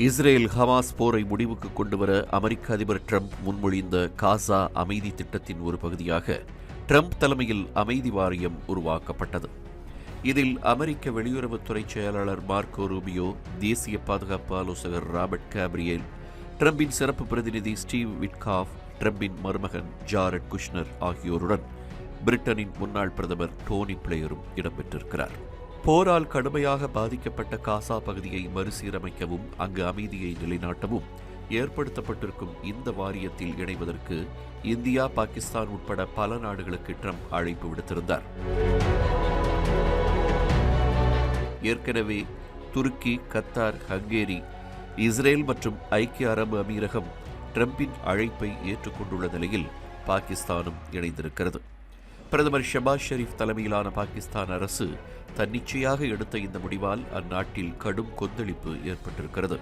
Israel Hamas போரை முடிவுக்கு கொண்டுவர அமெரிக்க அதிபர் டிரம்ப் முன்மொழிந்த காசா அமைதி திட்டத்தின் ஒரு பகுதியாக டிரம்ப் தலைமையில் அமைதி வாரியம் உருவாக்கப்பட்டது. இதில் அமெரிக்க வெளியுறவுத்துறை செயலாளர் மார்க்கோ ரூபியோ, தேசிய பாதுகாப்பு ஆலோசகர் ராபர்ட் கேப்ரியல், டிரம்பின் சிறப்பு பிரதிநிதி ஸ்டீவ் விட்காஃப், டிரம்பின் மருமகன் ஜாரட் குஷ்னர் ஆகியோருடன் பிரிட்டனின் முன்னாள் பிரதமர் டோனி பிளேயரும் இடம்பெற்றிருக்கிறார். போரால் கடுமையாக பாதிக்கப்பட்ட காசா பகுதியை மறுசீரமைக்கவும் அங்கு அமைதியை நிலைநாட்டவும் ஏற்படுத்தப்பட்டிருக்கும் இந்த வாரியத்தில் இணைவதற்கு இந்தியா, பாகிஸ்தான் உட்பட பல நாடுகளுக்கு ட்ரம்ப் அழைப்பு விடுத்திருந்தார். ஏற்கனவே துருக்கி, கத்தார், ஹங்கேரி, இஸ்ரேல் மற்றும் ஐக்கிய அரபு அமீரகம் ட்ரம்பின் அழைப்பை ஏற்றுக்கொண்டுள்ள நிலையில் பாகிஸ்தானும் இணைந்திருக்கிறது. பிரதமர் ஷபாஸ் ஷெரீப் தலைமையிலான பாகிஸ்தான் அரசு தன்னிச்சையாக எடுத்த இந்த முடிவால் அந்நாட்டில் கடும் கொந்தளிப்பு ஏற்பட்டிருக்கிறது.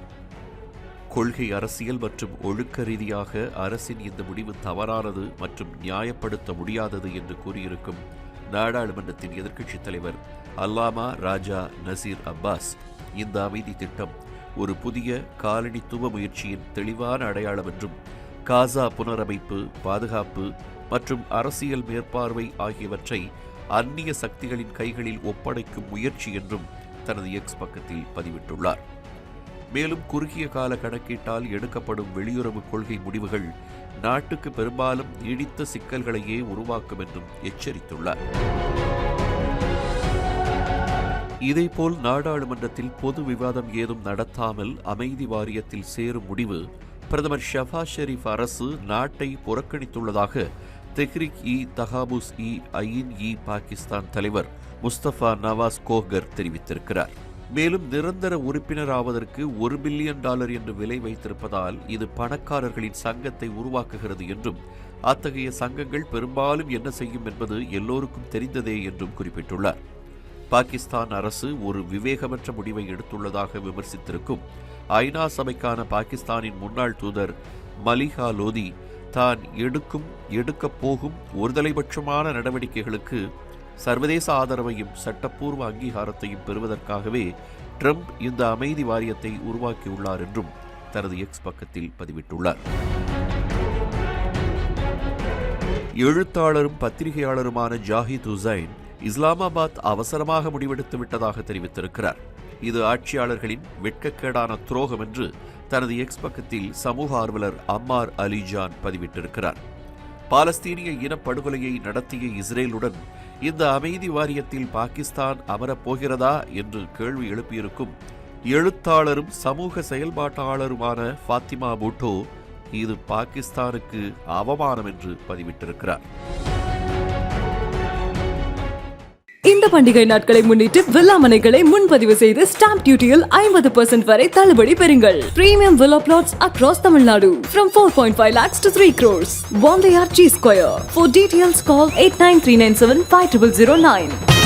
கொள்கை, அரசியல் மற்றும் ஒழுக்க ரீதியாக அரசின் இந்த முடிவு தவறானது மற்றும் நியாயப்படுத்த முடியாதது என்று கூறியிருக்கும் நாடாளுமன்றத்தின் எதிர்க்கட்சித் தலைவர் அல்லாமா ராஜா நசீர் அப்பாஸ், இந்த அமைதி திட்டம் ஒரு புதிய காலனித்துவ முயற்சியின் தெளிவான அடையாளம் என்றும், காசா புனரமைப்பு, பாதுகாப்பு மற்றும் அரசியல் மேற்பார்வை ஆகியவற்றை அந்நிய சக்திகளின் கைகளில் ஒப்படைக்கும் முயற்சி என்றும் தனது எக்ஸ் பக்கத்தில் பதிவிட்டுள்ளார். மேலும் குறுகிய கால கணக்கீட்டால் எடுக்கப்படும் வெளியுறவு கொள்கை முடிவுகள் நாட்டுக்கு பெரும்பாலும் நீடித்த சிக்கல்களையே உருவாக்கும் என்றும் எச்சரித்துள்ளார். இதேபோல் நாடாளுமன்றத்தில் பொது விவாதம் ஏதும் நடத்தாமல் அமைதி வாரியத்தில் சேரும் முடிவு பிரதமர் ஷபாஸ் ஷெரீப் அரசு நாட்டை புறக்கணித்துள்ளதாக தெஹ்ரிக்-இ-தஹாபுஸ்-இ-ஐன்-இ பாகிஸ்தான் தலைவர் முஸ்தபா நவாஸ் கோஹ்கர் தெரிவித்திருக்கிறார். மேலும் நிரந்தர உறுப்பினராவதற்கு $1 பில்லியன் என்று விலை வைத்திருப்பதால் இது பணக்காரர்களின் சங்கத்தை உருவாக்குகிறது என்றும், அத்தகைய சங்கங்கள் பெரும்பாலும் என்ன செய்யும் என்பது எல்லோருக்கும் தெரிந்ததே என்றும் குறிப்பிட்டுள்ளார். பாகிஸ்தான் அரசு ஒரு விவேகமற்ற முடிவை எடுத்துள்ளதாக விமர்சித்திருக்கும் ஐநா சபைக்கான பாகிஸ்தானின் முன்னாள் தூதர் மலிஹா லோதி, தான் எடுக்கப் போகும் ஒருதலைபட்சமான நடவடிக்கைகளுக்கு சர்வதேச ஆதரவையும் சட்டப்பூர்வ அங்கீகாரத்தையும் பெறுவதற்காகவே ட்ரம்ப் இந்த அமைதி வாரியத்தை உருவாக்கியுள்ளார் என்றும் தனது எக்ஸ் பக்கத்தில் பதிவிட்டுள்ளார். எழுத்தாளரும் பத்திரிகையாளருமான ஜாஹித் ஹுசைன் இஸ்லாமாபாத் அவசரமாக முடிவெடுத்து விட்டதாக தெரிவித்திருக்கிறார். இது ஆட்சியாளர்களின் வெட்கக்கேடான துரோகம் என்று தனது எக்ஸ் பக்கத்தில் சமூக ஆர்வலர் அம்மார் அலிஜான் பதிவிட்டிருக்கிறார். பாலஸ்தீனிய இனப்படுகொலையை நடத்திய இஸ்ரேலுடன் இந்த அமைதி வாரியத்தில் பாகிஸ்தான் அமரப்போகிறதா என்று கேள்வி எழுப்பியிருக்கும் எழுத்தாளரும் சமூக செயல்பாட்டாளருமான ஃபாத்திமா பூட்டோ, இது பாகிஸ்தானுக்கு அவமானம் என்று பதிவிட்டிருக்கிறார். இந்த பண்டிகை நாட்களை முன்னிட்டு வில்லா மனைகளை முன்பதிவு செய்து ஸ்டாம்ப் டியூட்டியில் 50% வரை தள்ளுபடி பெறுங்கள். Premium villa plots across Tamil Nadu from 4.5 lakhs to 3 crores. One layer G Square. For details call 8939750009.